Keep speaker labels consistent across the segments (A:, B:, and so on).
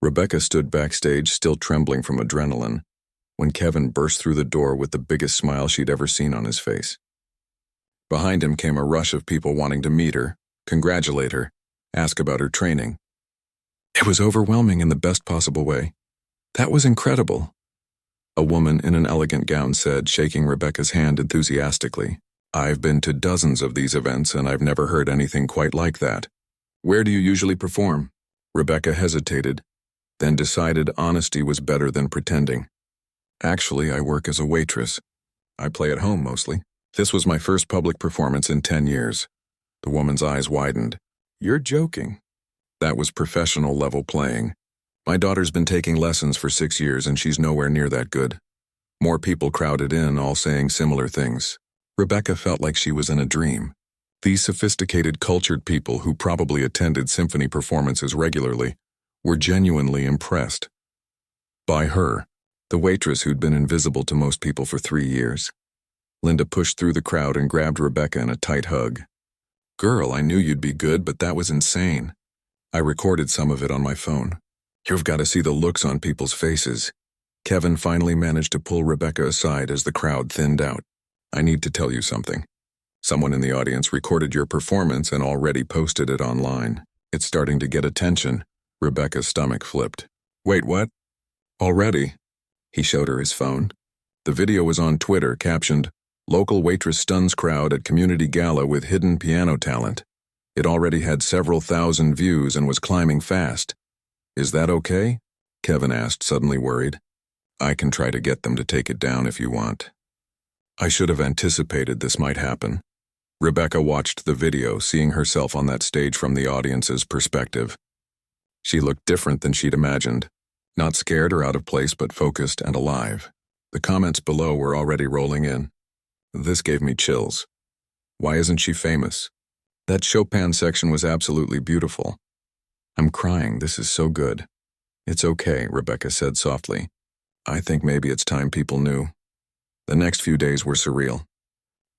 A: Rebecca stood backstage, still trembling from adrenaline, when Kevin burst through the door with the biggest smile she'd ever seen on his face. Behind him came a rush of people wanting to meet her, congratulate her, ask about her training. It was overwhelming in the best possible way. "That was incredible," a woman in an elegant gown said, shaking Rebecca's hand enthusiastically. "I've been to dozens of these events and I've never heard anything quite like that. Where do you usually perform?" Rebecca hesitated, then decided honesty was better than pretending. "Actually, I work as a waitress. I play at home mostly. This was my first public performance in 10 years. The woman's eyes widened. "You're joking." "That was professional level playing. My daughter's been taking lessons for 6 years and she's nowhere near that good." More people crowded in, all saying similar things. Rebecca felt like she was in a dream. These sophisticated, cultured people who probably attended symphony performances regularly were genuinely impressed by her, the waitress who'd been invisible to most people for 3 years. Linda pushed through the crowd and grabbed Rebecca in a tight hug. "Girl, I knew you'd be good, but that was insane. I recorded some of it on my phone. You've got to see the looks on people's faces." Kevin finally managed to pull Rebecca aside as the crowd thinned out. "I need to tell you something. Someone in the audience recorded your performance and already posted it online. It's starting to get attention." Rebecca's stomach flipped. "Wait, what? Already?" He showed her his phone. The video was on Twitter, captioned, "Local waitress stuns crowd at community gala with hidden piano talent." It already had several thousand views and was climbing fast. "Is that okay?" Kevin asked, suddenly worried. "I can try to get them to take it down if you want." "I should have anticipated this might happen." Rebecca watched the video, seeing herself on that stage from the audience's perspective. She looked different than she'd imagined. Not scared or out of place, but focused and alive. The comments below were already rolling in. This gave me chills. Why isn't she famous? That Chopin section was absolutely beautiful. I'm crying, this is so good. It's okay, Rebecca said softly. I think maybe it's time people knew. The next few days were surreal.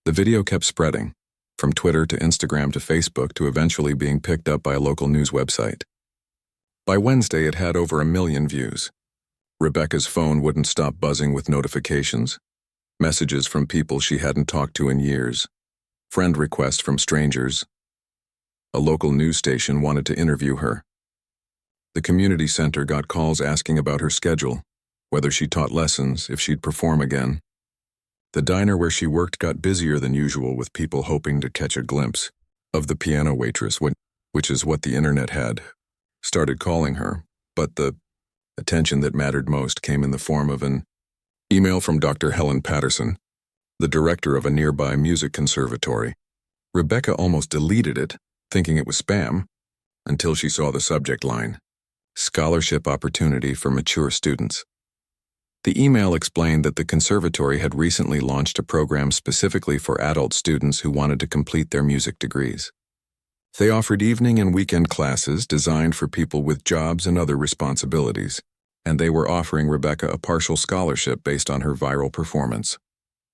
A: The video kept spreading, from Twitter to Instagram to Facebook to eventually being picked up by a local news website. By Wednesday, it had over 1 million views. Rebecca's phone wouldn't stop buzzing with notifications, messages from people she hadn't talked to in years, friend requests from strangers. A local news station wanted to interview her. The community center got calls asking about her schedule, whether she taught lessons, if she'd perform again. The diner where she worked got busier than usual with people hoping to catch a glimpse of the piano waitress, which is what the internet had started calling her, but the attention that mattered most came in the form of an email from Dr. Helen Patterson, the director of a nearby music conservatory. Rebecca almost deleted it, thinking it was spam, until she saw the subject line, "Scholarship Opportunity for Mature Students." The email explained that the conservatory had recently launched a program specifically for adult students who wanted to complete their music degrees. They offered evening and weekend classes designed for people with jobs and other responsibilities, and they were offering Rebecca a partial scholarship based on her viral performance.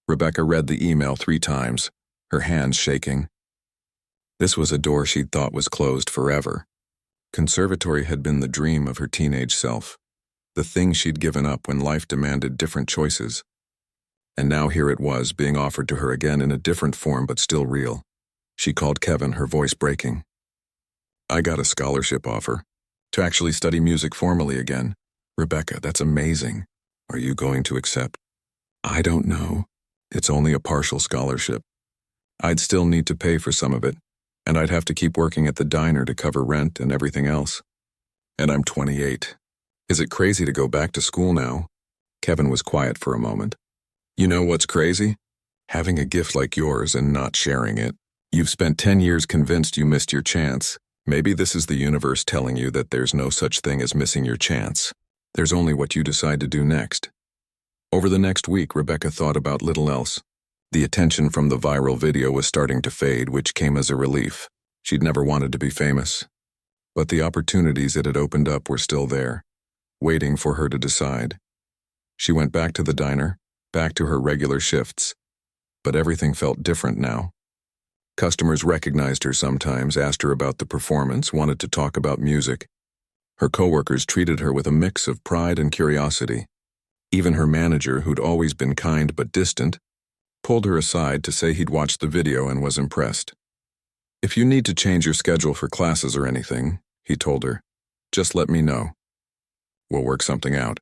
A: Rebecca read the email 3 times, her hands shaking. This was a door she'd thought was closed forever. Conservatory had been the dream of her teenage self, the thing she'd given up when life demanded different choices. And now here it was, being offered to her again in a different form but still real. She called Kevin, her voice breaking. "I got a scholarship offer to actually study music formally again." "Rebecca, that's amazing. Are you going to accept?" "I don't know. It's only a partial scholarship. I'd still need to pay for some of it, and I'd have to keep working at the diner to cover rent and everything else. And I'm 28. Is it crazy to go back to school now?" Kevin was quiet for a moment. "You know what's crazy? Having a gift like yours and not sharing it. You've spent 10 years convinced you missed your chance. Maybe this is the universe telling you that there's no such thing as missing your chance. There's only what you decide to do next." Over the next week, Rebecca thought about little else. The attention from the viral video was starting to fade, which came as a relief. She'd never wanted to be famous. But the opportunities it had opened up were still there, waiting for her to decide. She went back to the diner, back to her regular shifts. But everything felt different now. Customers recognized her sometimes, asked her about the performance, wanted to talk about music. Her coworkers treated her with a mix of pride and curiosity. Even her manager, who'd always been kind but distant, pulled her aside to say he'd watched the video and was impressed. "If you need to change your schedule for classes or anything," he told her, "just let me know. We'll work something out."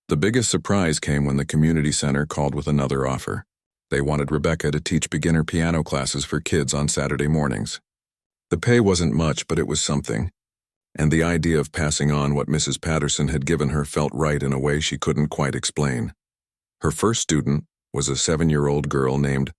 A: The biggest surprise came when the community center called with another offer. They wanted Rebecca to teach beginner piano classes for kids on Saturday mornings. The pay wasn't much, but it was something, and the idea of passing on what Mrs. Patterson had given her felt right in a way she couldn't quite explain. Her first student was a 7-year-old girl named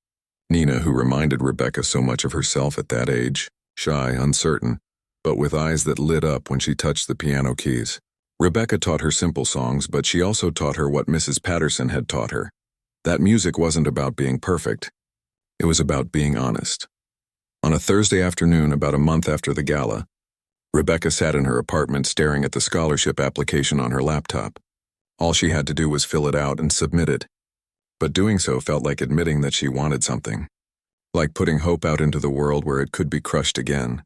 A: Nina, who reminded Rebecca so much of herself at that age, shy, uncertain, but with eyes that lit up when she touched the piano keys. Rebecca taught her simple songs, but she also taught her what Mrs. Patterson had taught her. That music wasn't about being perfect. It was about being honest. On a Thursday afternoon, about a month after the gala, Rebecca sat in her apartment staring at the scholarship application on her laptop. All she had to do was fill it out and submit it. But doing so felt like admitting that she wanted something. Like putting hope out into the world where it could be crushed again.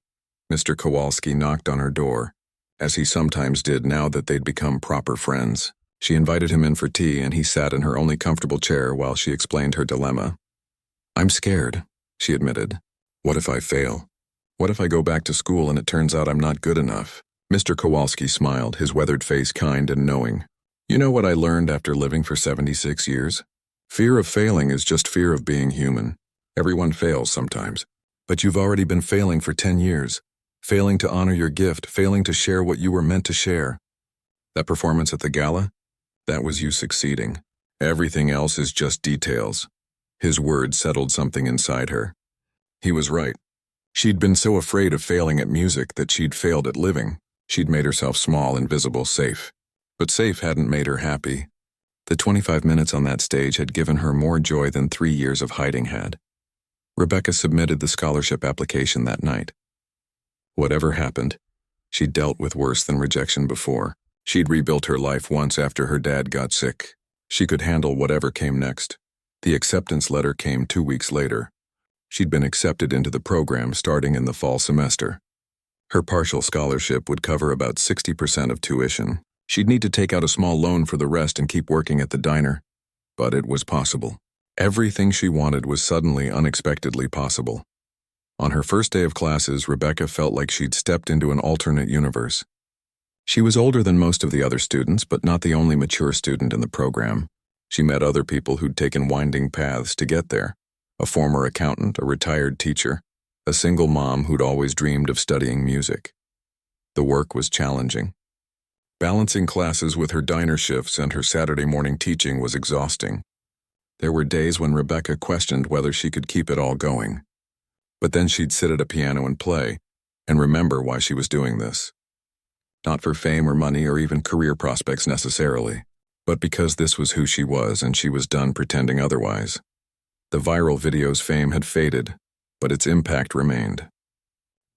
A: Mr. Kowalski knocked on her door, as he sometimes did now that they'd become proper friends. She invited him in for tea, and he sat in her only comfortable chair while she explained her dilemma. "I'm scared," she admitted. "What if I fail? What if I go back to school and it turns out I'm not good enough?" Mr. Kowalski smiled, his weathered face kind and knowing. "You know what I learned after living for 76 years? Fear of failing is just fear of being human. Everyone fails sometimes. But you've already been failing for 10 years. Failing to honor your gift, failing to share what you were meant to share. That performance at the gala? That was you succeeding. Everything else is just details." His words settled something inside her. He was right. She'd been so afraid of failing at music that she'd failed at living. She'd made herself small, invisible, safe. But safe hadn't made her happy. The 25 minutes on that stage had given her more joy than 3 years of hiding had. Rebecca submitted the scholarship application that night. Whatever happened, she'd dealt with worse than rejection before. She'd rebuilt her life once after her dad got sick. She could handle whatever came next. The acceptance letter came 2 weeks later. She'd been accepted into the program starting in the fall semester. Her partial scholarship would cover about 60% of tuition. She'd need to take out a small loan for the rest and keep working at the diner. But it was possible. Everything she wanted was suddenly, unexpectedly possible. On her first day of classes, Rebecca felt like she'd stepped into an alternate universe. She was older than most of the other students, but not the only mature student in the program. She met other people who'd taken winding paths to get there. A former accountant, a retired teacher, a single mom who'd always dreamed of studying music. The work was challenging. Balancing classes with her diner shifts and her Saturday morning teaching was exhausting. There were days when Rebecca questioned whether she could keep it all going. But then she'd sit at a piano and play, and remember why she was doing this. Not for fame or money or even career prospects necessarily, but because this was who she was and she was done pretending otherwise. The viral video's fame had faded, but its impact remained.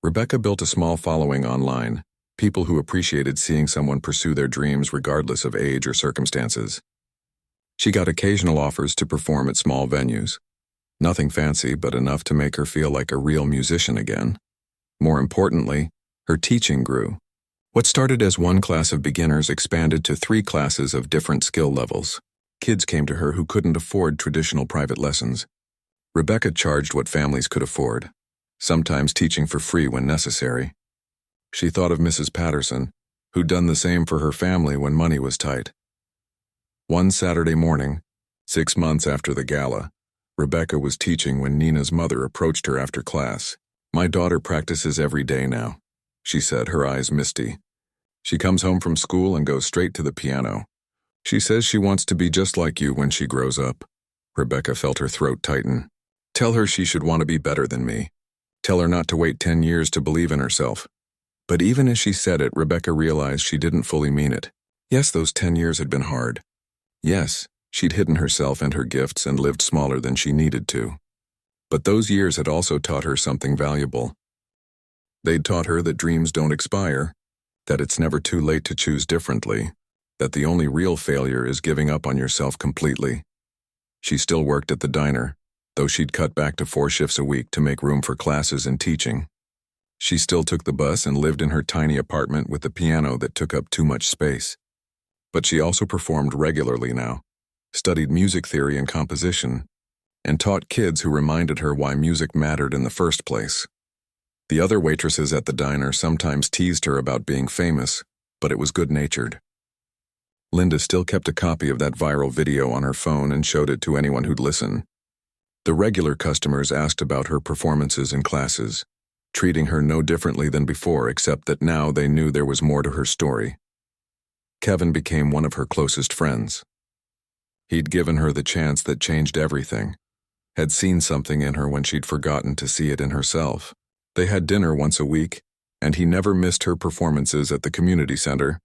A: Rebecca built a small following online, people who appreciated seeing someone pursue their dreams regardless of age or circumstances. She got occasional offers to perform at small venues. Nothing fancy, but enough to make her feel like a real musician again. More importantly, her teaching grew. What started as one class of beginners expanded to 3 classes of different skill levels. Kids came to her who couldn't afford traditional private lessons. Rebecca charged what families could afford, sometimes teaching for free when necessary. She thought of Mrs. Patterson, who'd done the same for her family when money was tight. One Saturday morning, 6 months after the gala, Rebecca was teaching when Nina's mother approached her after class. "My daughter practices every day now," she said, her eyes misty. "She comes home from school and goes straight to the piano. She says she wants to be just like you when she grows up." Rebecca felt her throat tighten. "Tell her she should want to be better than me. Tell her not to wait 10 years to believe in herself." But even as she said it, Rebecca realized she didn't fully mean it. Yes, those 10 years had been hard. Yes, she'd hidden herself and her gifts and lived smaller than she needed to. But those years had also taught her something valuable. They'd taught her that dreams don't expire, that it's never too late to choose differently, that the only real failure is giving up on yourself completely. She still worked at the diner, though she'd cut back to 4 shifts a week to make room for classes and teaching. She still took the bus and lived in her tiny apartment with the piano that took up too much space. But she also performed regularly now, studied music theory and composition, and taught kids who reminded her why music mattered in the first place. The other waitresses at the diner sometimes teased her about being famous, but it was good-natured. Linda still kept a copy of that viral video on her phone and showed it to anyone who'd listen. The regular customers asked about her performances in classes, treating her no differently than before, except that now they knew there was more to her story. Kevin became one of her closest friends. He'd given her the chance that changed everything, had seen something in her when she'd forgotten to see it in herself. They had dinner once a week, and he never missed her performances at the community center,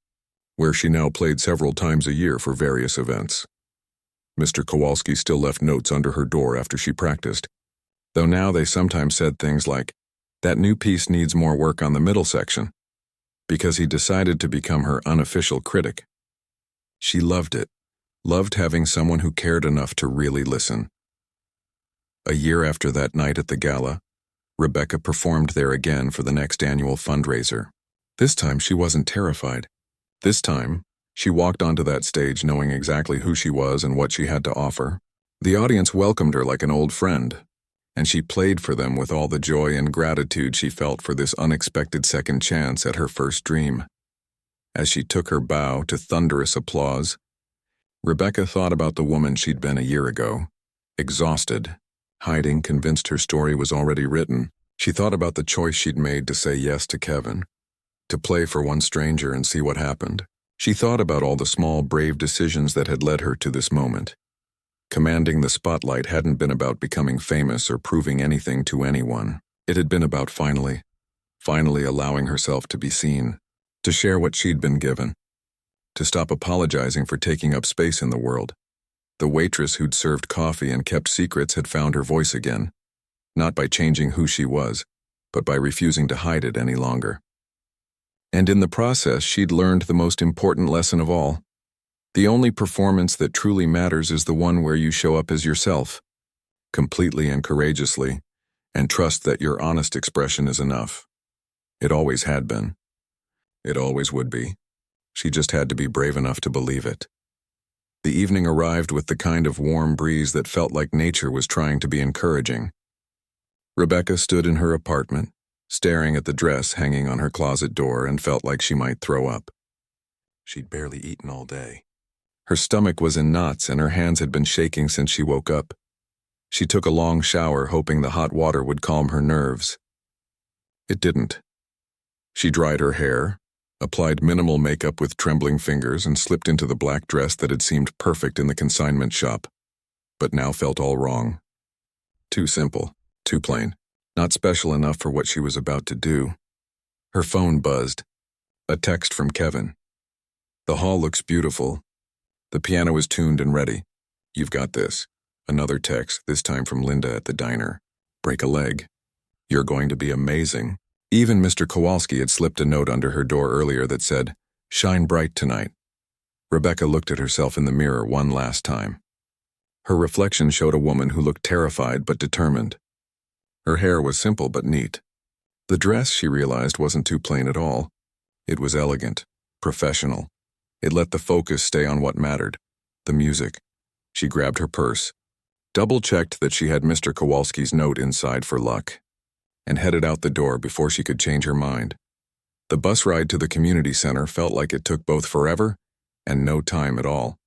A: where she now played several times a year for various events. Mr. Kowalski still left notes under her door after she practiced, though now they sometimes said things like, "That new piece needs more work on the middle section," because he decided to become her unofficial critic. She loved it, loved having someone who cared enough to really listen. A year after that night at the gala, Rebecca performed there again for the next annual fundraiser. This time she wasn't terrified. This time, she walked onto that stage knowing exactly who she was and what she had to offer. The audience welcomed her like an old friend, and she played for them with all the joy and gratitude she felt for this unexpected second chance at her first dream. As she took her bow to thunderous applause, Rebecca thought about the woman she'd been a year ago, exhausted, hiding, convinced her story was already written. She thought about the choice she'd made to say yes to Kevin, to play for one stranger and see what happened. She thought about all the small, brave decisions that had led her to this moment. Commanding the spotlight hadn't been about becoming famous or proving anything to anyone. It had been about finally allowing herself to be seen, to share what she'd been given, to stop apologizing for taking up space in the world. The waitress who'd served coffee and kept secrets had found her voice again, not by changing who she was, but by refusing to hide it any longer. And in the process, she'd learned the most important lesson of all. The only performance that truly matters is the one where you show up as yourself, completely and courageously, and trust that your honest expression is enough. It always had been. It always would be. She just had to be brave enough to believe it. The evening arrived with the kind of warm breeze that felt like nature was trying to be encouraging. Rebecca stood in her apartment, staring at the dress hanging on her closet door, and felt like she might throw up. She'd barely eaten all day. Her stomach was in knots and her hands had been shaking since she woke up. She took a long shower, hoping the hot water would calm her nerves. It didn't. She dried her hair, applied minimal makeup with trembling fingers, and slipped into the black dress that had seemed perfect in the consignment shop, but now felt all wrong. Too simple, too plain, not special enough for what she was about to do. Her phone buzzed. A text from Kevin. "The hall looks beautiful. The piano is tuned and ready. You've got this." Another text, this time from Linda at the diner. "Break a leg. You're going to be amazing." Even Mr. Kowalski had slipped a note under her door earlier that said, "Shine bright tonight." Rebecca looked at herself in the mirror one last time. Her reflection showed a woman who looked terrified but determined. Her hair was simple but neat. The dress, she realized, wasn't too plain at all. It was elegant, professional. It let the focus stay on what mattered, the music. She grabbed her purse, double-checked that she had Mr. Kowalski's note inside for luck, and headed out the door before she could change her mind. The bus ride to the community center felt like it took both forever and no time at all.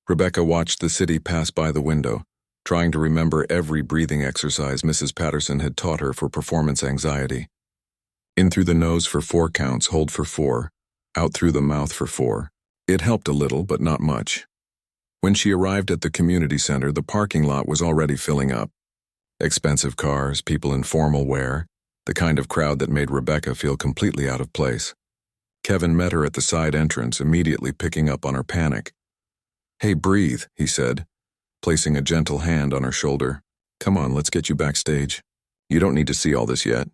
A: Rebecca watched the city pass by the window, trying to remember every breathing exercise Mrs. Patterson had taught her for performance anxiety. In through the nose for 4 counts, hold for 4, out through the mouth for 4. It helped a little, but not much. When she arrived at the community center, the parking lot was already filling up. Expensive cars, people in formal wear, the kind of crowd that made Rebecca feel completely out of place. Kevin met her at the side entrance, immediately picking up on her panic. "Hey, breathe," he said, placing a gentle hand on her shoulder. "Come on, let's get you backstage. You don't need to see all this yet."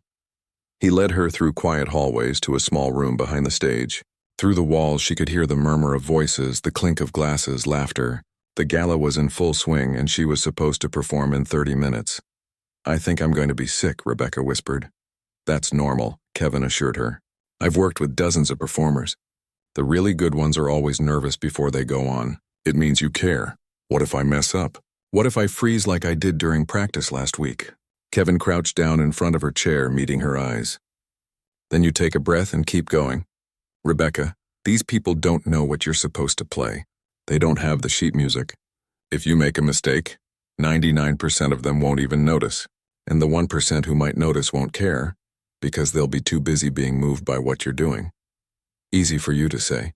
A: He led her through quiet hallways to a small room behind the stage. Through the walls, she could hear the murmur of voices, the clink of glasses, laughter. The gala was in full swing, and she was supposed to perform in 30 minutes. "I think I'm going to be sick," Rebecca whispered. That's normal, Kevin assured her. I've worked with dozens of performers. The really good ones are always nervous before they go on. It means you care. What if I mess up? What if I freeze like I did during practice last week? Kevin crouched down in front of her chair, meeting her eyes. Then you take a breath and keep going. Rebecca, these people don't know what you're supposed to play. They don't have the sheet music. If you make a mistake, 99% of them won't even notice. And the 1% who might notice won't care, because they'll be too busy being moved by what you're doing. Easy for you to say.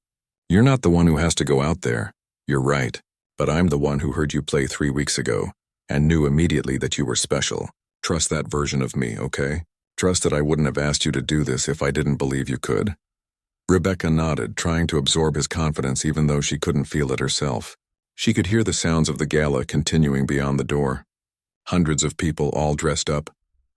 A: You're not the one who has to go out there. You're right. But I'm the one who heard you play 3 weeks ago and knew immediately that you were special. Trust that version of me, okay? Trust that I wouldn't have asked you to do this if I didn't believe you could. Rebecca nodded, trying to absorb his confidence even though she couldn't feel it herself. She could hear the sounds of the gala continuing beyond the door. Hundreds of people all dressed up,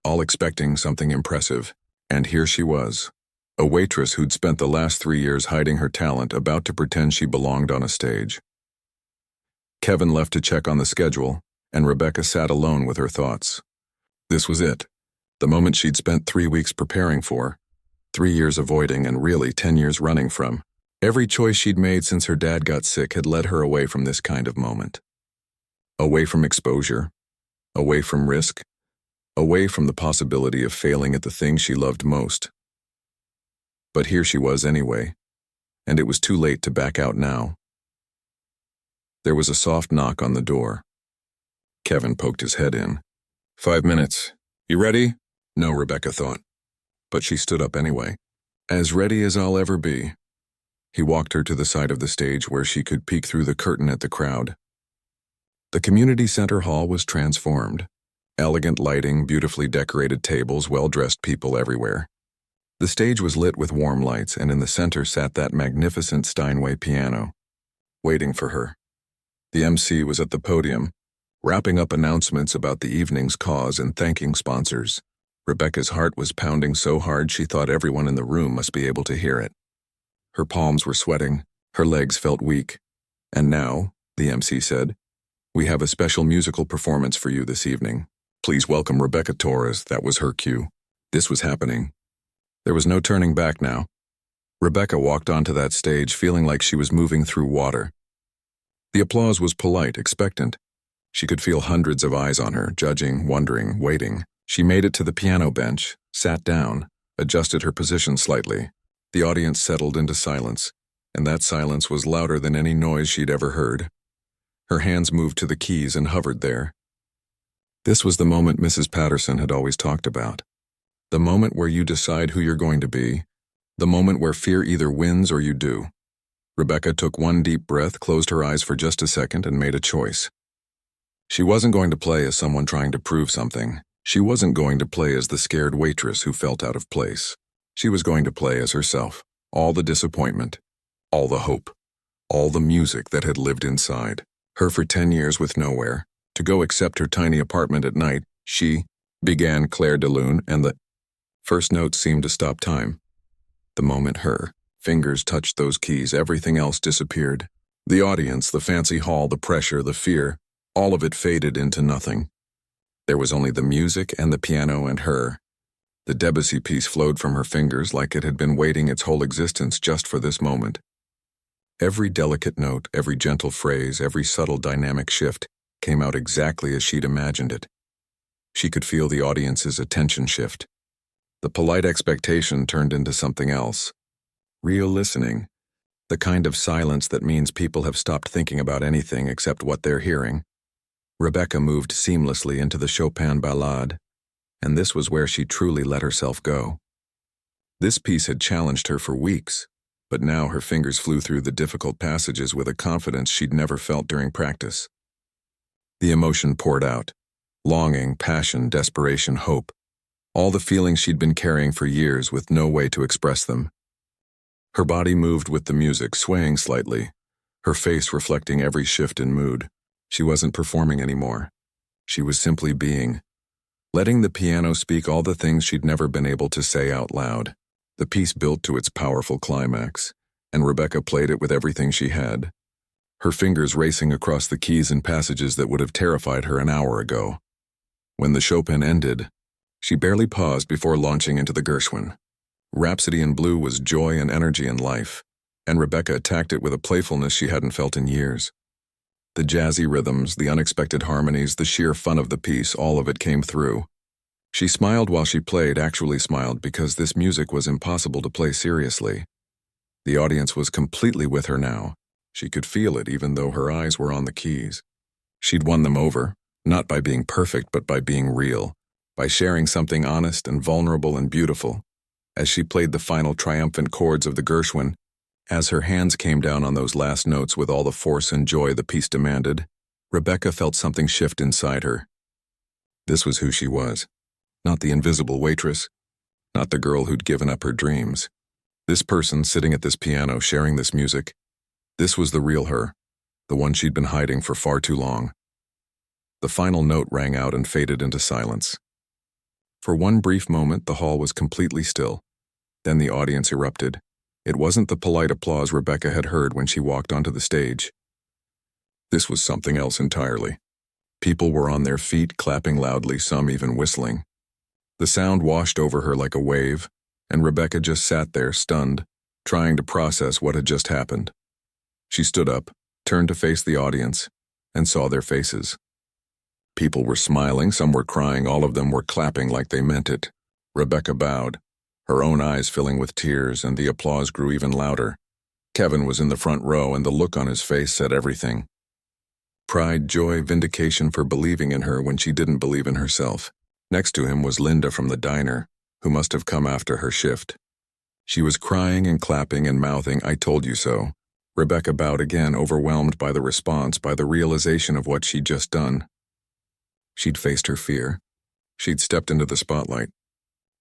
A: all expecting something impressive. And here she was, a waitress who'd spent the last 3 years hiding her talent, about to pretend she belonged on a stage. Kevin left to check on the schedule, and Rebecca sat alone with her thoughts. This was it, the moment she'd spent 3 weeks preparing for, 3 years avoiding and really 10 years running from. Every choice she'd made since her dad got sick had led her away from this kind of moment. Away from exposure, away from risk, away from the possibility of failing at the thing she loved most. But here she was anyway, and it was too late to back out now. There was a soft knock on the door. Kevin poked his head in. 5 minutes. You ready? No, Rebecca thought. But she stood up anyway. As ready as I'll ever be. He walked her to the side of the stage where she could peek through the curtain at the crowd. The community center hall was transformed. Elegant lighting, beautifully decorated tables, well-dressed people everywhere. The stage was lit with warm lights, and in the center sat that magnificent Steinway piano, waiting for her. The MC was at the podium, wrapping up announcements about the evening's cause and thanking sponsors. Rebecca's heart was pounding so hard she thought everyone in the room must be able to hear it. Her palms were sweating, her legs felt weak. And now, the MC said, we have a special musical performance for you this evening. Please welcome Rebecca Torres. That was her cue. This was happening. There was no turning back now. Rebecca walked onto that stage feeling like she was moving through water. The applause was polite, expectant. She could feel hundreds of eyes on her, judging, wondering, waiting. She made it to the piano bench, sat down, adjusted her position slightly. The audience settled into silence, and that silence was louder than any noise she'd ever heard. Her hands moved to the keys and hovered there. This was the moment Mrs. Patterson had always talked about. The moment where you decide who you're going to be. The moment where fear either wins or you do. Rebecca took one deep breath, closed her eyes for just a second, and made a choice. She wasn't going to play as someone trying to prove something. She wasn't going to play as the scared waitress who felt out of place. She was going to play as herself. All the disappointment, all the hope, all the music that had lived inside her for 10 years with nowhere to go except her tiny apartment at night. She began Claire de Lune, and the first note seemed to stop time. The moment her fingers touched those keys, everything else disappeared. The audience, the fancy hall, the pressure, the fear, all of it faded into nothing. There was only the music and the piano and her. The Debussy piece flowed from her fingers like it had been waiting its whole existence just for this moment. Every delicate note, every gentle phrase, every subtle dynamic shift came out exactly as she'd imagined it. She could feel the audience's attention shift. The polite expectation turned into something else. Real listening. The kind of silence that means people have stopped thinking about anything except what they're hearing. Rebecca moved seamlessly into the Chopin ballade, and this was where she truly let herself go. This piece had challenged her for weeks, but now her fingers flew through the difficult passages with a confidence she'd never felt during practice. The emotion poured out. Longing, passion, desperation, hope. All the feelings she'd been carrying for years with no way to express them. Her body moved with the music, swaying slightly, her face reflecting every shift in mood. She wasn't performing anymore. She was simply being, letting the piano speak all the things she'd never been able to say out loud. The piece built to its powerful climax, and Rebecca played it with everything she had, her fingers racing across the keys and passages that would have terrified her an hour ago. When the Chopin ended, She barely paused before launching into the Gershwin. Rhapsody in Blue was joy and energy and life, and Rebecca attacked it with a playfulness she hadn't felt in years. The jazzy rhythms, the unexpected harmonies, the sheer fun of the piece, all of it came through. She smiled while she played, actually smiled, because this music was impossible to play seriously. The audience was completely with her now. She could feel it even though her eyes were on the keys. She'd won them over, not by being perfect but by being real, by sharing something honest and vulnerable and beautiful. As she played the final triumphant chords of the Gershwin, as her hands came down on those last notes with all the force and joy the piece demanded, Rebecca felt something shift inside her. This was who she was. Not the invisible waitress, not the girl who'd given up her dreams. This person sitting at this piano sharing this music, this was the real her, the one she'd been hiding for far too long. The final note rang out and faded into silence. For one brief moment, the hall was completely still. Then the audience erupted. It wasn't the polite applause Rebecca had heard when she walked onto the stage. This was something else entirely. People were on their feet, clapping loudly, some even whistling. The sound washed over her like a wave, and Rebecca just sat there, stunned, trying to process what had just happened. She stood up, turned to face the audience, and saw their faces. People were smiling, some were crying, all of them were clapping like they meant it. Rebecca bowed, her own eyes filling with tears, and the applause grew even louder. Kevin was in the front row, and the look on his face said everything. Pride, joy, vindication for believing in her when she didn't believe in herself. Next to him was Linda from the diner, who must have come after her shift. She was crying and clapping and mouthing, "I told you so." Rebecca bowed again, overwhelmed by the response, by the realization of what she'd just done. She'd faced her fear. She'd stepped into the spotlight.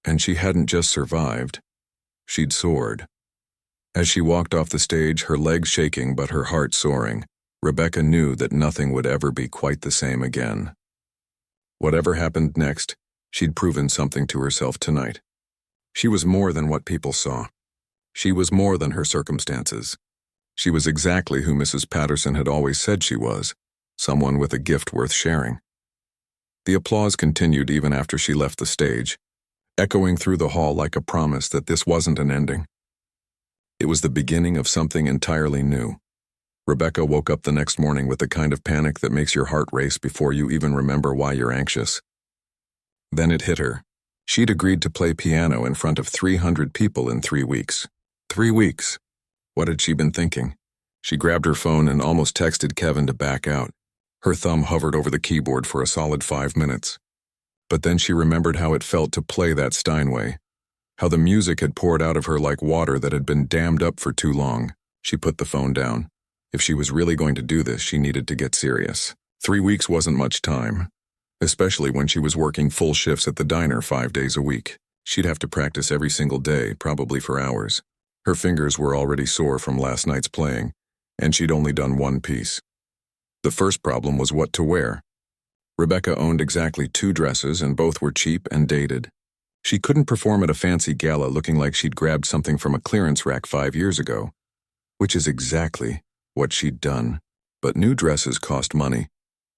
A: And she hadn't just survived. She'd soared. As she walked off the stage, her legs shaking but her heart soaring, Rebecca knew that nothing would ever be quite the same again. Whatever happened next, she'd proven something to herself tonight. She was more than what people saw. She was more than her circumstances. She was exactly who Mrs. Patterson had always said she was, someone with a gift worth sharing. The applause continued even after she left the stage, echoing through the hall like a promise that this wasn't an ending. It was the beginning of something entirely new. Rebecca woke up the next morning with the kind of panic that makes your heart race before you even remember why you're anxious. Then it hit her. She'd agreed to play piano in front of 300 people in 3 weeks. 3 weeks. What had she been thinking? She grabbed her phone and almost texted Kevin to back out. Her thumb hovered over the keyboard for a solid 5 minutes. But then she remembered how it felt to play that Steinway, how the music had poured out of her like water that had been dammed up for too long. She put the phone down. If she was really going to do this, she needed to get serious. 3 weeks wasn't much time, especially when she was working full shifts at the diner 5 days a week. She'd have to practice every single day, probably for hours. Her fingers were already sore from last night's playing, and she'd only done one piece. The first problem was what to wear. Rebecca owned exactly 2 dresses, and both were cheap and dated. She couldn't perform at a fancy gala looking like she'd grabbed something from a clearance rack 5 years ago, which is exactly what she'd done. But new dresses cost money,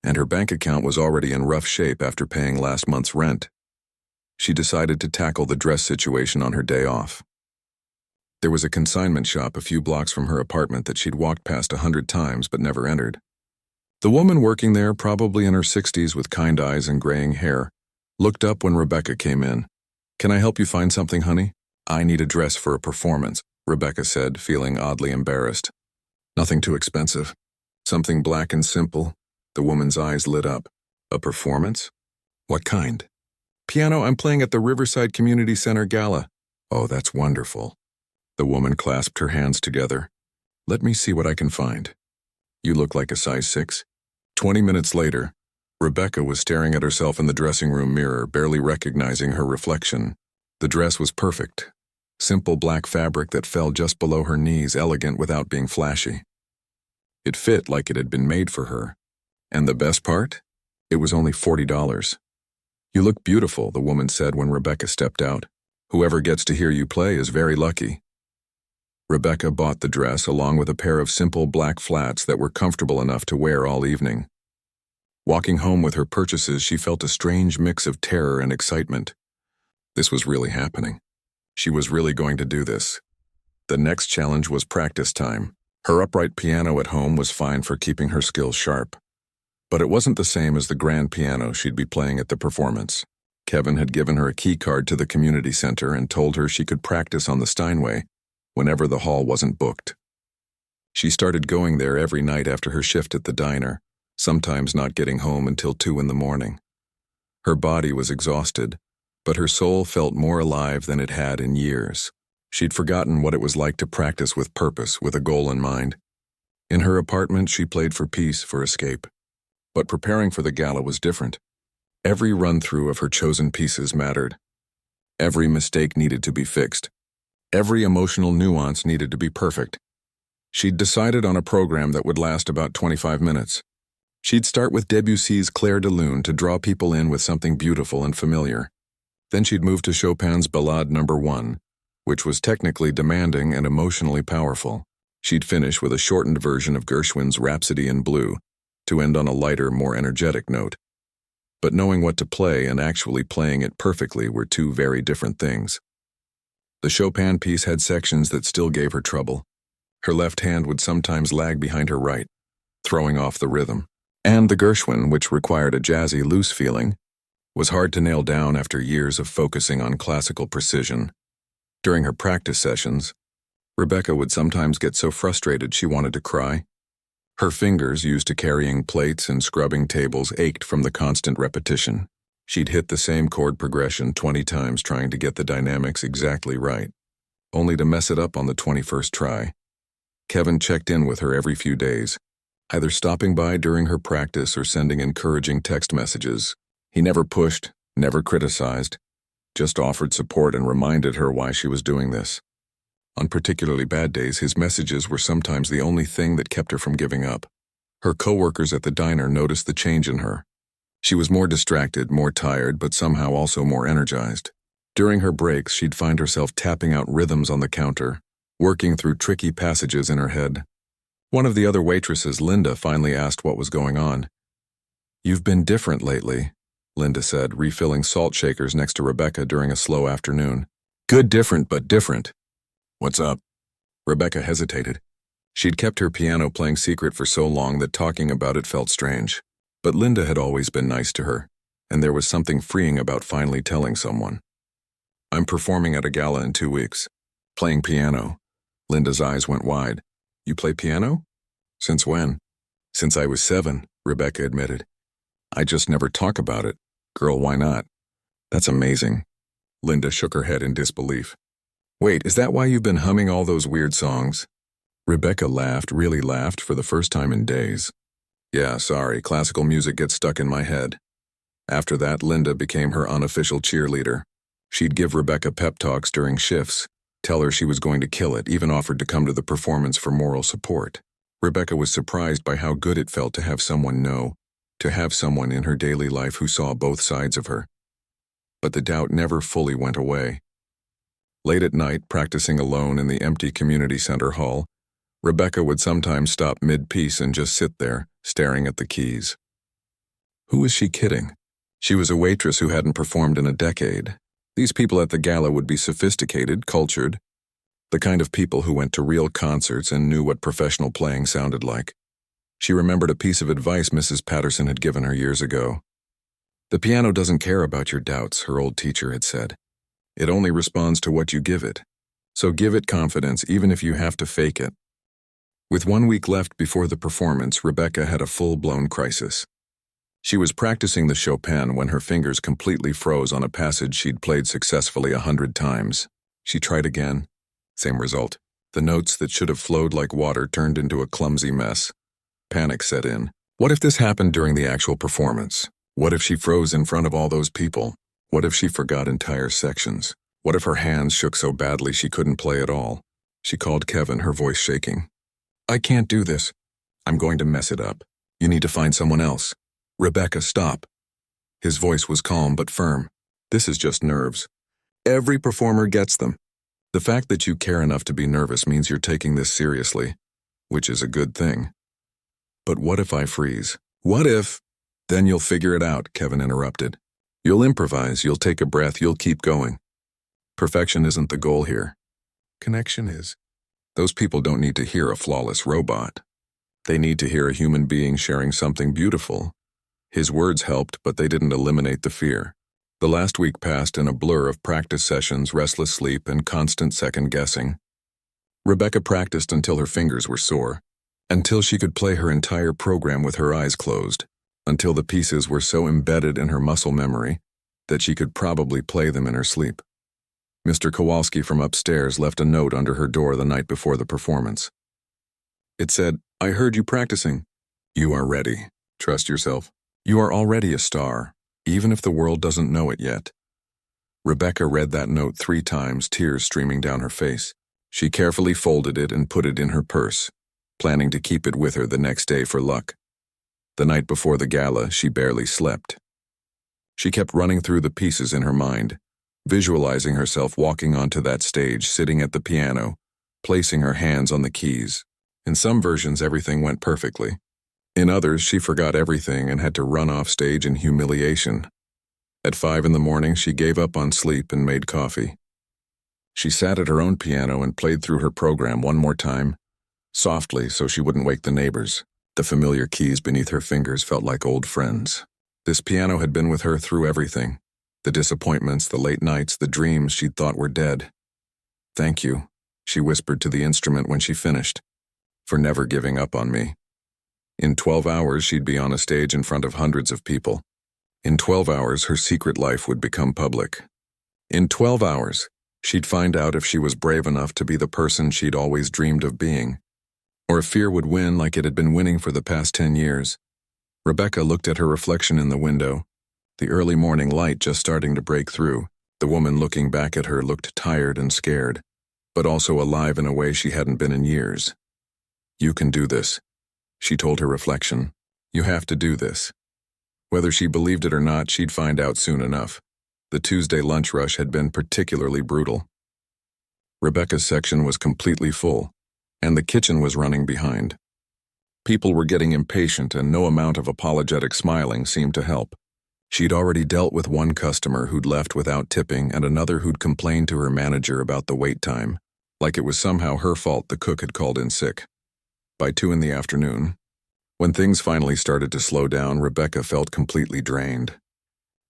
A: and her bank account was already in rough shape after paying last month's rent. She decided to tackle the dress situation on her day off. There was a consignment shop a few blocks from her apartment that she'd walked past 100 times but never entered. The woman working there, probably in her 60s with kind eyes and graying hair, looked up when Rebecca came in. "Can I help you find something, honey?" "I need a dress for a performance," Rebecca said, feeling oddly embarrassed. "Nothing too expensive. Something black and simple." The woman's eyes lit up. "A performance? What kind?" "Piano. I'm playing at the Riverside Community Center Gala." "Oh, that's wonderful." The woman clasped her hands together. "Let me see what I can find. You look like a size 6. 20 minutes later, Rebecca was staring at herself in the dressing room mirror, barely recognizing her reflection. The dress was perfect. Simple black fabric that fell just below her knees, elegant without being flashy. It fit like it had been made for her. And the best part? It was only $40. "You look beautiful," the woman said when Rebecca stepped out. "Whoever gets to hear you play is very lucky." Rebecca bought the dress along with a pair of simple black flats that were comfortable enough to wear all evening. Walking home with her purchases, she felt a strange mix of terror and excitement. This was really happening. She was really going to do this. The next challenge was practice time. Her upright piano at home was fine for keeping her skills sharp. But it wasn't the same as the grand piano she'd be playing at the performance. Kevin had given her a key card to the community center and told her she could practice on the Steinway whenever the hall wasn't booked. She started going there every night after her shift at the diner, sometimes not getting home until 2 in the morning. Her body was exhausted, but her soul felt more alive than it had in years. She'd forgotten what it was like to practice with purpose, with a goal in mind. In her apartment, she played for peace, for escape. But preparing for the gala was different. Every run-through of her chosen pieces mattered. Every mistake needed to be fixed. Every emotional nuance needed to be perfect. She'd decided on a program that would last about 25 minutes. She'd start with Debussy's Clair de Lune to draw people in with something beautiful and familiar. Then she'd move to Chopin's Ballade No. 1, which was technically demanding and emotionally powerful. She'd finish with a shortened version of Gershwin's Rhapsody in Blue, to end on a lighter, more energetic note. But knowing what to play and actually playing it perfectly were two very different things. The Chopin piece had sections that still gave her trouble. Her left hand would sometimes lag behind her right, throwing off the rhythm. And the Gershwin, which required a jazzy, loose feeling, was hard to nail down after years of focusing on classical precision. During her practice sessions, Rebecca would sometimes get so frustrated she wanted to cry. Her fingers, used to carrying plates and scrubbing tables, ached from the constant repetition. She'd hit the same chord progression 20 times trying to get the dynamics exactly right, only to mess it up on the 21st try. Kevin checked in with her every few days, either stopping by during her practice or sending encouraging text messages. He never pushed, never criticized, just offered support and reminded her why she was doing this. On particularly bad days, his messages were sometimes the only thing that kept her from giving up. Her coworkers at the diner noticed the change in her. She was more distracted, more tired, but somehow also more energized. During her breaks, she'd find herself tapping out rhythms on the counter, working through tricky passages in her head. One of the other waitresses, Linda, finally asked what was going on. "You've been different lately," Linda said, refilling salt shakers next to Rebecca during a slow afternoon. "Good different, but different." "What's up?" Rebecca hesitated. She'd kept her piano playing secret for so long that talking about it felt strange. But Linda had always been nice to her, and there was something freeing about finally telling someone. "I'm performing at a gala in 2 weeks. Playing piano." Linda's eyes went wide. "You play piano? Since when?" "Since I was 7, Rebecca admitted. "I just never talk about it." "Girl, why not?" "That's amazing." Linda shook her head in disbelief. "Wait, is that why you've been humming all those weird songs?" Rebecca laughed, really laughed, for the first time in days. "Yeah, sorry, classical music gets stuck in my head." After that, Linda became her unofficial cheerleader. She'd give Rebecca pep talks during shifts, tell her she was going to kill it, even offered to come to the performance for moral support. Rebecca was surprised by how good it felt to have someone know, to have someone in her daily life who saw both sides of her. But the doubt never fully went away. Late at night, practicing alone in the empty community center hall, Rebecca would sometimes stop mid-piece and just sit there, staring at the keys. Who was she kidding? She was a waitress who hadn't performed in a decade. These people at the gala would be sophisticated, cultured, the kind of people who went to real concerts and knew what professional playing sounded like. She remembered a piece of advice Mrs. Patterson had given her years ago. "The piano doesn't care about your doubts," her old teacher had said. "It only responds to what you give it. So give it confidence, even if you have to fake it." With 1 week left before the performance, Rebecca had a full-blown crisis. She was practicing the Chopin when her fingers completely froze on a passage she'd played successfully 100 times. She tried again. Same result. The notes that should have flowed like water turned into a clumsy mess. Panic set in. What if this happened during the actual performance? What if she froze in front of all those people? What if she forgot entire sections? What if her hands shook so badly she couldn't play at all? She called Kevin, her voice shaking. "I can't do this. I'm going to mess it up. You need to find someone else." "Rebecca, stop." His voice was calm but firm. "This is just nerves. Every performer gets them. The fact that you care enough to be nervous means you're taking this seriously, which is a good thing. But what if I freeze? What if—" "Then you'll figure it out," Kevin interrupted. "You'll improvise, you'll take a breath, you'll keep going. Perfection isn't the goal here. Connection is. Those people don't need to hear a flawless robot. They need to hear a human being sharing something beautiful. His words helped, but they didn't eliminate the fear. The last week passed in a blur of practice sessions, restless sleep, and constant second-guessing. Rebecca practiced until her fingers were sore, until she could play her entire program with her eyes closed, until the pieces were so embedded in her muscle memory that she could probably play them in her sleep. Mr. Kowalski from upstairs left a note under her door the night before the performance. It said, "I heard you practicing. You are ready. Trust yourself. You are already a star, even if the world doesn't know it yet." Rebecca read that note 3 times, tears streaming down her face. She carefully folded it and put it in her purse, planning to keep it with her the next day for luck. The night before the gala, she barely slept. She kept running through the pieces in her mind, visualizing herself walking onto that stage, sitting at the piano, placing her hands on the keys. In some versions, everything went perfectly. In others, she forgot everything and had to run off stage in humiliation. At 5 in the morning, she gave up on sleep and made coffee. She sat at her own piano and played through her program one more time, softly so she wouldn't wake the neighbors. The familiar keys beneath her fingers felt like old friends. This piano had been with her through everything. The disappointments, the late nights, the dreams she'd thought were dead. "Thank you," she whispered to the instrument when she finished, "for never giving up on me." In 12 hours, she'd be on a stage in front of hundreds of people. In 12 hours, her secret life would become public. In 12 hours, she'd find out if she was brave enough to be the person she'd always dreamed of being, or if fear would win like it had been winning for the past 10 years. Rebecca looked at her reflection in the window, the early morning light just starting to break through. The woman looking back at her looked tired and scared, but also alive in a way she hadn't been in years. "You can do this," she told her reflection. "You have to do this." Whether she believed it or not, she'd find out soon enough. The Tuesday lunch rush had been particularly brutal. Rebecca's section was completely full, and the kitchen was running behind. People were getting impatient, and no amount of apologetic smiling seemed to help. She'd already dealt with one customer who'd left without tipping and another who'd complained to her manager about the wait time, like it was somehow her fault the cook had called in sick. By 2 in the afternoon, when things finally started to slow down, Rebecca felt completely drained.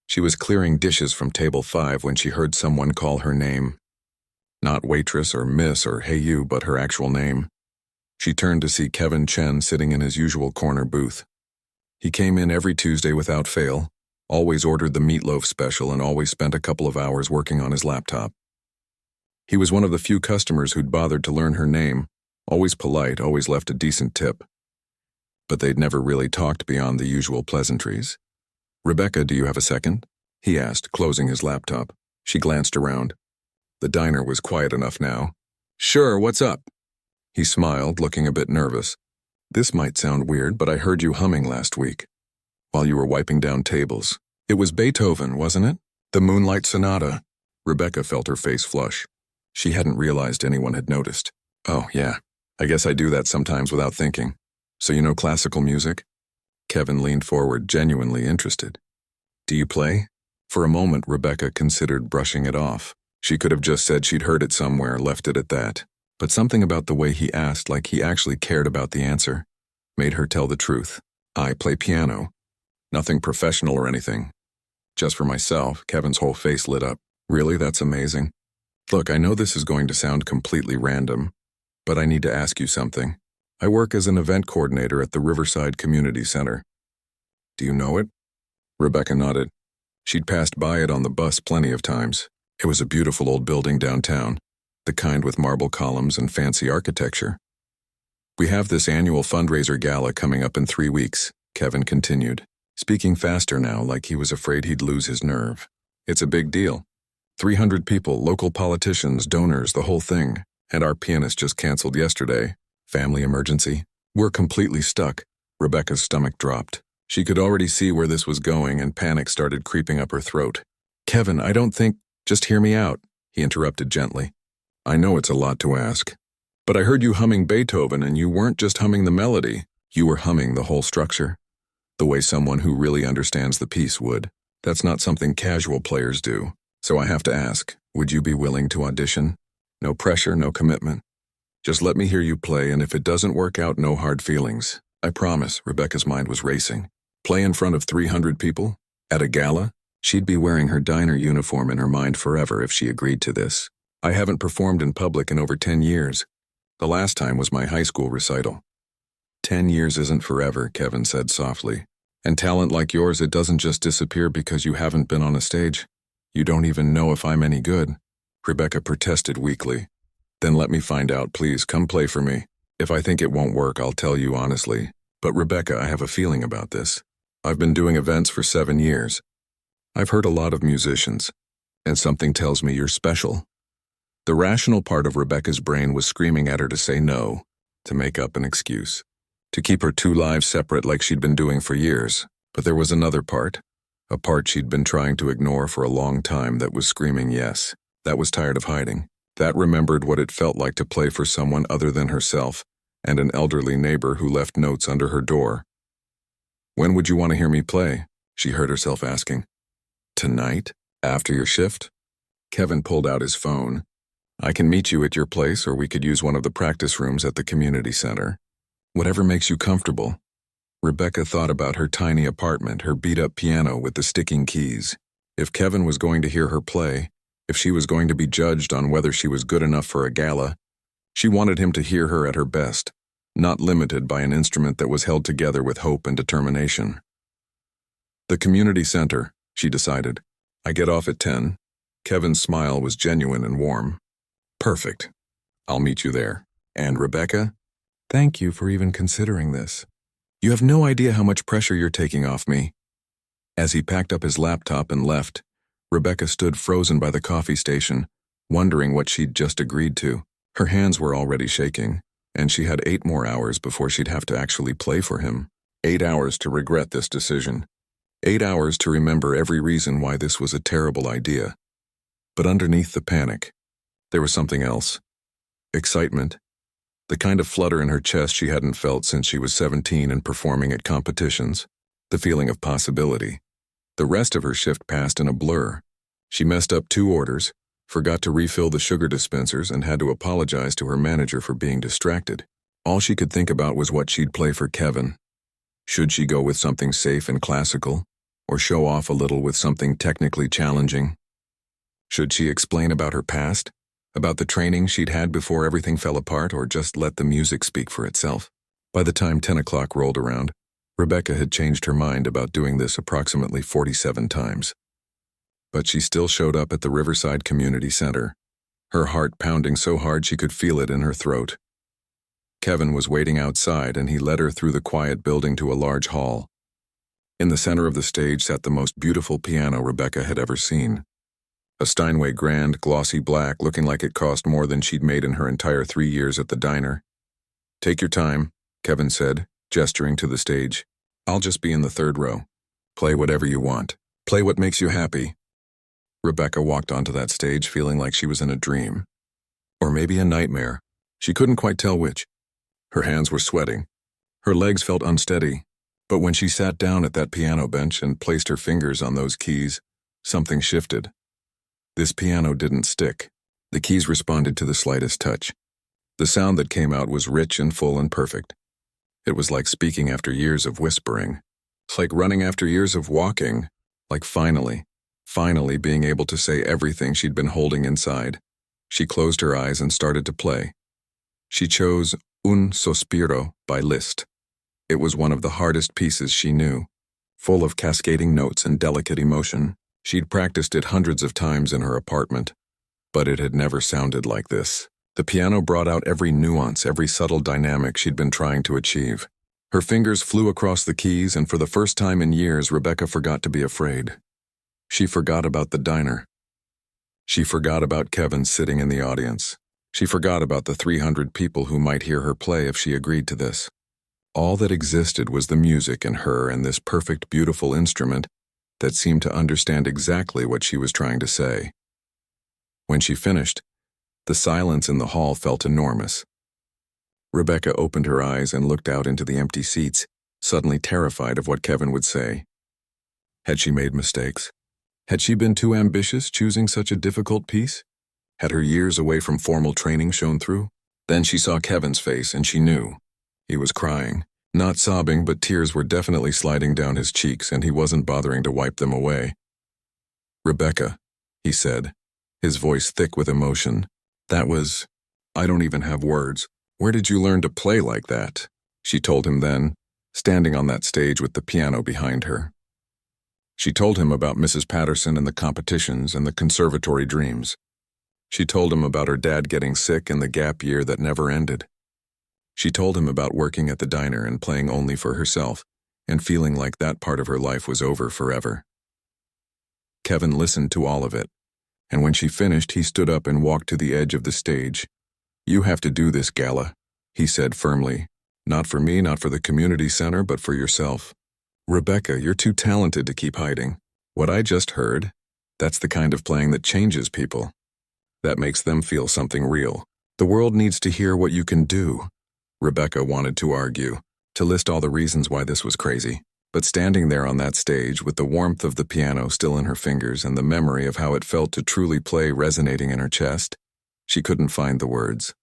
A: She was clearing dishes from table 5 when she heard someone call her name. Not waitress or miss or hey you, but her actual name. She turned to see Kevin Chen sitting in his usual corner booth. He came in every Tuesday without fail, always ordered the meatloaf special, and always spent a couple of hours working on his laptop. He was one of the few customers who'd bothered to learn her name, always polite, always left a decent tip. But they'd never really talked beyond the usual pleasantries. "Rebecca, do you have a second?" he asked, closing his laptop. She glanced around. The diner was quiet enough now. "Sure, what's up?" He smiled, looking a bit nervous. "This might sound weird, but I heard you humming last week, while you were wiping down tables. It was Beethoven, wasn't it? The Moonlight Sonata." Rebecca felt her face flush. She hadn't realized anyone had noticed. "Oh, yeah. I guess I do that sometimes without thinking. So you know classical music?" Kevin leaned forward, genuinely interested. "Do you play?" For a moment, Rebecca considered brushing it off. She could have just said she'd heard it somewhere, left it at that. But something about the way he asked, like he actually cared about the answer, made her tell the truth. "I play piano. Nothing professional or anything. Just for myself." Kevin's whole face lit up. "Really? That's amazing. Look, I know this is going to sound completely random, but I need to ask you something. I work as an event coordinator at the Riverside Community Center. Do you know it?" Rebecca nodded. She'd passed by it on the bus plenty of times. It was a beautiful old building downtown, the kind with marble columns and fancy architecture. "We have this annual fundraiser gala coming up in 3 weeks, Kevin continued, speaking faster now like he was afraid he'd lose his nerve. "It's a big deal. 300 people, local politicians, donors, the whole thing. And our pianist just canceled yesterday. Family emergency. We're completely stuck." Rebecca's stomach dropped. She could already see where this was going, and panic started creeping up her throat. "Kevin, I don't think—" "Just hear me out," he interrupted gently. "I know it's a lot to ask, but I heard you humming Beethoven, and you weren't just humming the melody. You were humming the whole structure, the way someone who really understands the piece would. That's not something casual players do. So I have to ask, would you be willing to audition? No pressure, no commitment. Just let me hear you play, and if it doesn't work out, no hard feelings. I promise. Rebecca's mind was racing. Play in front of 300 people? At a gala? She'd be wearing her diner uniform in her mind forever if she agreed to this. I haven't performed in public in over 10 years. The last time was my high school recital. 10 years isn't forever, Kevin said softly. And talent like yours, it doesn't just disappear because you haven't been on a stage. You don't even know if I'm any good. Rebecca protested weakly. Then let me find out, please. Come play for me. If I think it won't work, I'll tell you honestly. But Rebecca, I have a feeling about this. I've been doing events for 7 years. I've heard a lot of musicians, and something tells me you're special. The rational part of Rebecca's brain was screaming at her to say no, to make up an excuse, to keep her two lives separate like she'd been doing for years. But there was another part, a part she'd been trying to ignore for a long time that was screaming yes, that was tired of hiding, that remembered what it felt like to play for someone other than herself and an elderly neighbor who left notes under her door. When would you want to hear me play? She heard herself asking. Tonight? After your shift? Kevin pulled out his phone. I can meet you at your place, or we could use one of the practice rooms at the community center. Whatever makes you comfortable. Rebecca thought about her tiny apartment, her beat-up piano with the sticking keys. If Kevin was going to hear her play, if she was going to be judged on whether she was good enough for a gala, she wanted him to hear her at her best, not limited by an instrument that was held together with hope and determination. The community center, she decided. I get off at 10. Kevin's smile was genuine and warm. Perfect. I'll meet you there. And Rebecca, thank you for even considering this. You have no idea how much pressure you're taking off me. As he packed up his laptop and left, Rebecca stood frozen by the coffee station, wondering what she'd just agreed to. Her hands were already shaking, and she had 8 more hours before she'd have to actually play for him. 8 hours to regret this decision. 8 hours to remember every reason why this was a terrible idea. But underneath the panic, there was something else. Excitement. The kind of flutter in her chest she hadn't felt since she was 17 and performing at competitions. The feeling of possibility. The rest of her shift passed in a blur. She messed up 2 orders, forgot to refill the sugar dispensers, and had to apologize to her manager for being distracted. All she could think about was what she'd play for Kevin. Should she go with something safe and classical, or show off a little with something technically challenging? Should she explain about her past, about the training she'd had before everything fell apart, or just let the music speak for itself? By the time 10 o'clock rolled around, Rebecca had changed her mind about doing this approximately 47 times. But she still showed up at the Riverside Community Center, her heart pounding so hard she could feel it in her throat. Kevin was waiting outside, and he led her through the quiet building to a large hall. In the center of the stage sat the most beautiful piano Rebecca had ever seen. A Steinway grand, glossy black, looking like it cost more than she'd made in her entire 3 years at the diner. Take your time, Kevin said, gesturing to the stage. I'll just be in the 3rd row. Play whatever you want. Play what makes you happy. Rebecca walked onto that stage feeling like she was in a dream. Or maybe a nightmare. She couldn't quite tell which. Her hands were sweating. Her legs felt unsteady. But when she sat down at that piano bench and placed her fingers on those keys, something shifted. This piano didn't stick. The keys responded to the slightest touch. The sound that came out was rich and full and perfect. It was like speaking after years of whispering. It's like running after years of walking. Like finally being able to say everything she'd been holding inside. She closed her eyes and started to play. She chose Un Sospiro by Liszt. It was one of the hardest pieces she knew, full of cascading notes and delicate emotion. She'd practiced it hundreds of times in her apartment, but it had never sounded like this. The piano brought out every nuance, every subtle dynamic she'd been trying to achieve. Her fingers flew across the keys, and for the first time in years, Rebecca forgot to be afraid. She forgot about the diner. She forgot about Kevin sitting in the audience. She forgot about the 300 people who might hear her play if she agreed to this. All that existed was the music and her and this perfect, beautiful instrument that seemed to understand exactly what she was trying to say. When she finished, the silence in the hall felt enormous. Rebecca opened her eyes and looked out into the empty seats, suddenly terrified of what Kevin would say. Had she made mistakes? Had she been too ambitious choosing such a difficult piece? Had her years away from formal training shown through? Then she saw Kevin's face and she knew. He was crying. Not sobbing, but tears were definitely sliding down his cheeks and he wasn't bothering to wipe them away. "Rebecca," he said, his voice thick with emotion. I don't even have words. Where did you learn to play like that?" She told him then, standing on that stage with the piano behind her. She told him about Mrs. Patterson and the competitions and the conservatory dreams. She told him about her dad getting sick and the gap year that never ended. She told him about working at the diner and playing only for herself and feeling like that part of her life was over forever. Kevin listened to all of it, and when she finished, he stood up and walked to the edge of the stage. "You have to do this, Gala," he said firmly. "Not for me, not for the community center, but for yourself. Rebecca, you're too talented to keep hiding. What I just heard, that's the kind of playing that changes people. That makes them feel something real. The world needs to hear what you can do." Rebecca wanted to argue, to list all the reasons why this was crazy. But standing there on that stage with the warmth of the piano still in her fingers and the memory of how it felt to truly play resonating in her chest, she couldn't find the words.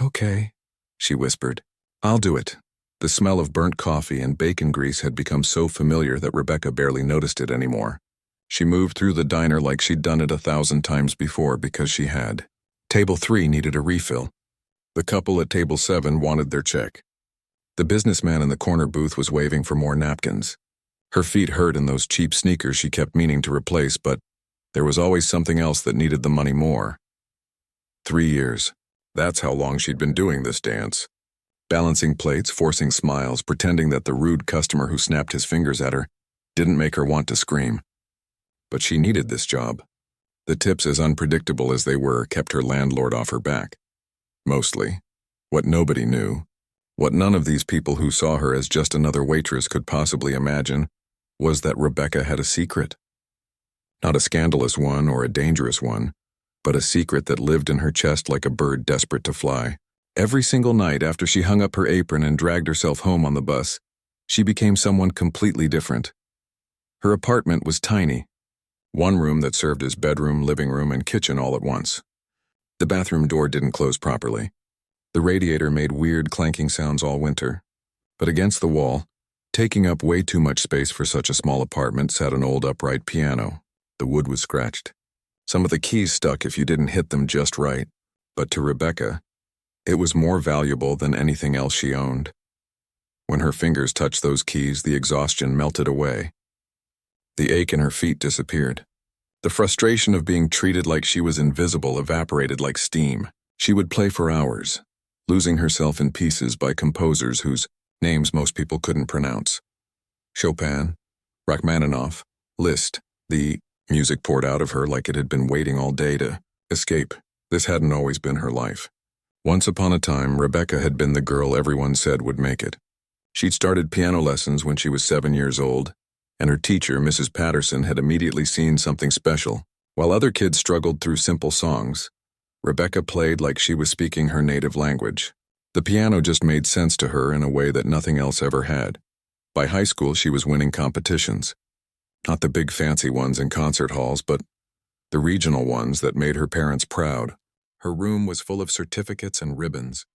A: "Okay," she whispered. "I'll do it." The smell of burnt coffee and bacon grease had become so familiar that Rebecca barely noticed it anymore. She moved through the diner like she'd done it 1,000 times before because she had. Table 3 needed a refill. The couple at table 7 wanted their check. The businessman in the corner booth was waving for more napkins. Her feet hurt in those cheap sneakers she kept meaning to replace, but there was always something else that needed the money more. 3 years. That's how long she'd been doing this dance. Balancing plates, forcing smiles, pretending that the rude customer who snapped his fingers at her didn't make her want to scream. But she needed this job. The tips, as unpredictable as they were, kept her landlord off her back. Mostly. What nobody knew, what none of these people who saw her as just another waitress could possibly imagine, was that Rebecca had a secret. Not a scandalous one or a dangerous one, but a secret that lived in her chest like a bird desperate to fly. Every single night after she hung up her apron and dragged herself home on the bus, she became someone completely different. Her apartment was tiny. One room that served as bedroom, living room, and kitchen all at once. The bathroom door didn't close properly. The radiator made weird clanking sounds all winter. But against the wall, taking up way too much space for such a small apartment, sat an old upright piano. The wood was scratched. Some of the keys stuck if you didn't hit them just right. But to Rebecca, it was more valuable than anything else she owned. When her fingers touched those keys, the exhaustion melted away. The ache in her feet disappeared. The frustration of being treated like she was invisible evaporated like steam. She would play for hours, losing herself in pieces by composers whose names most people couldn't pronounce. Chopin, Rachmaninoff, Liszt. The music poured out of her like it had been waiting all day to escape. This hadn't always been her life. Once upon a time, Rebecca had been the girl everyone said would make it. She'd started piano lessons when she was 7 years old, and her teacher, Mrs. Patterson, had immediately seen something special. While other kids struggled through simple songs, Rebecca played like she was speaking her native language. The piano just made sense to her in a way that nothing else ever had. By high school, she was winning competitions. Not the big fancy ones in concert halls, but the regional ones that made her parents proud. Her room was full of certificates and ribbons.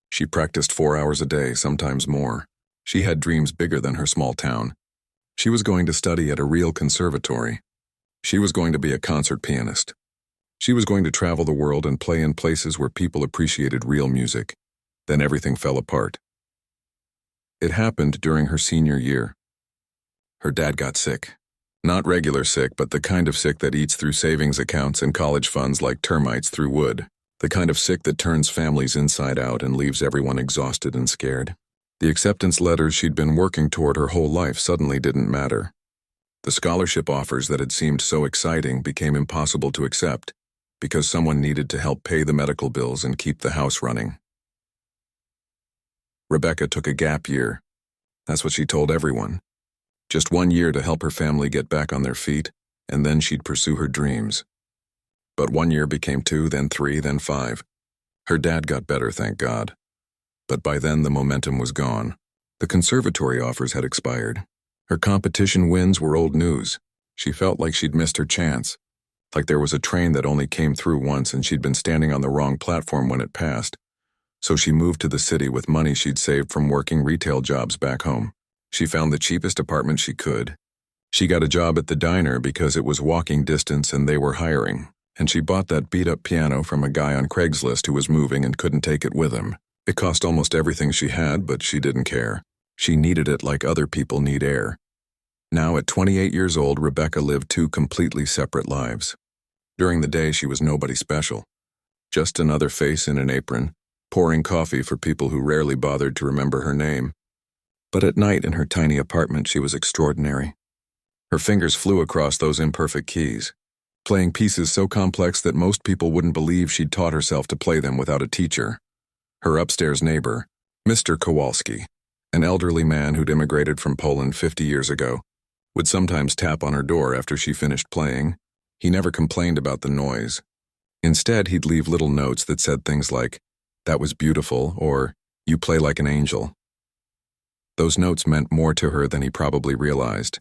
A: She practiced 4 hours a day, sometimes more. She had dreams bigger than her small town. She was going to study at a real conservatory. She was going to be a concert pianist. She was going to travel the world and play in places where people appreciated real music. Then everything fell apart. It happened during her senior year. Her dad got sick. Not regular sick, but the kind of sick that eats through savings accounts and college funds like termites through wood. The kind of sick that turns families inside out and leaves everyone exhausted and scared. The acceptance letters she'd been working toward her whole life suddenly didn't matter. The scholarship offers that had seemed so exciting became impossible to accept because someone needed to help pay the medical bills and keep the house running. Rebecca took a gap year. That's what she told everyone. Just 1 year to help her family get back on their feet, and then she'd pursue her dreams. But 1 year became 2, then 3, then 5. Her dad got better, thank God. But by then the momentum was gone. The conservatory offers had expired. Her competition wins were old news. She felt like she'd missed her chance, like there was a train that only came through once and she'd been standing on the wrong platform when it passed. So she moved to the city with money she'd saved from working retail jobs back home. She found the cheapest apartment she could. She got a job at the diner because it was walking distance and they were hiring, and she bought that beat-up piano from a guy on Craigslist who was moving and couldn't take it with him. It cost almost everything she had, but she didn't care. She needed it like other people need air. Now, at 28 years old, Rebecca lived two completely separate lives. During the day, she was nobody special. Just another face in an apron, pouring coffee for people who rarely bothered to remember her name. But at night in her tiny apartment, she was extraordinary. Her fingers flew across those imperfect keys, playing pieces so complex that most people wouldn't believe she'd taught herself to play them without a teacher. Her upstairs neighbor, Mr. Kowalski, an elderly man who'd immigrated from Poland 50 years ago, would sometimes tap on her door after she finished playing. He never complained about the noise. Instead, he'd leave little notes that said things like, "That was beautiful," or "You play like an angel." Those notes meant more to her than he probably realized.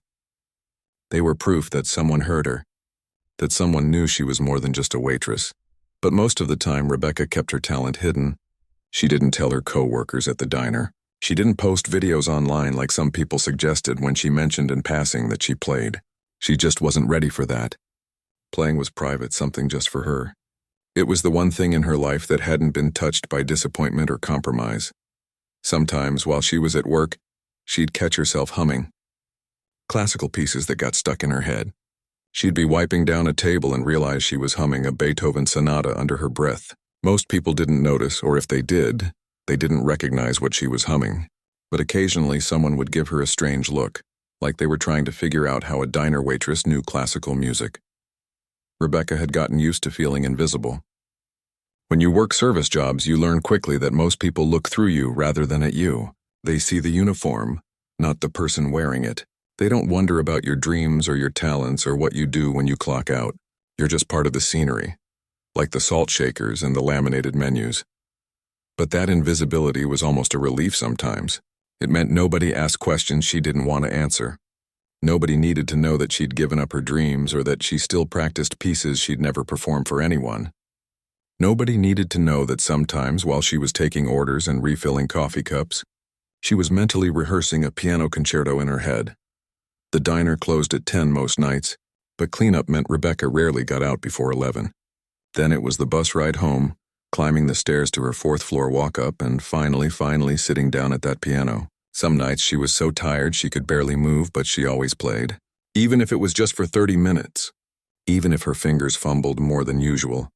A: They were proof that someone heard her, that someone knew she was more than just a waitress. But most of the time, Rebecca kept her talent hidden. She didn't tell her co-workers at the diner. She didn't post videos online like some people suggested when she mentioned in passing that she played. She just wasn't ready for that. Playing was private, something just for her. It was the one thing in her life that hadn't been touched by disappointment or compromise. Sometimes, while she was at work, she'd catch herself humming classical pieces that got stuck in her head. She'd be wiping down a table and realize she was humming a Beethoven sonata under her breath. Most people didn't notice, or if they did, they didn't recognize what she was humming. But occasionally someone would give her a strange look, like they were trying to figure out how a diner waitress knew classical music. Rebecca had gotten used to feeling invisible. When you work service jobs, you learn quickly that most people look through you rather than at you. They see the uniform, not the person wearing it. They don't wonder about your dreams or your talents or what you do when you clock out. You're just part of the scenery, like the salt shakers and the laminated menus. But that invisibility was almost a relief sometimes. It meant nobody asked questions she didn't want to answer. Nobody needed to know that she'd given up her dreams or that she still practiced pieces she'd never performed for anyone. Nobody needed to know that sometimes, while she was taking orders and refilling coffee cups, she was mentally rehearsing a piano concerto in her head. The diner closed at 10 most nights, but cleanup meant Rebecca rarely got out before 11. Then it was the bus ride home, climbing the stairs to her fourth-floor walk-up, and finally sitting down at that piano. Some nights she was so tired she could barely move, but she always played. Even if it was just for 30 minutes. Even if her fingers fumbled more than usual.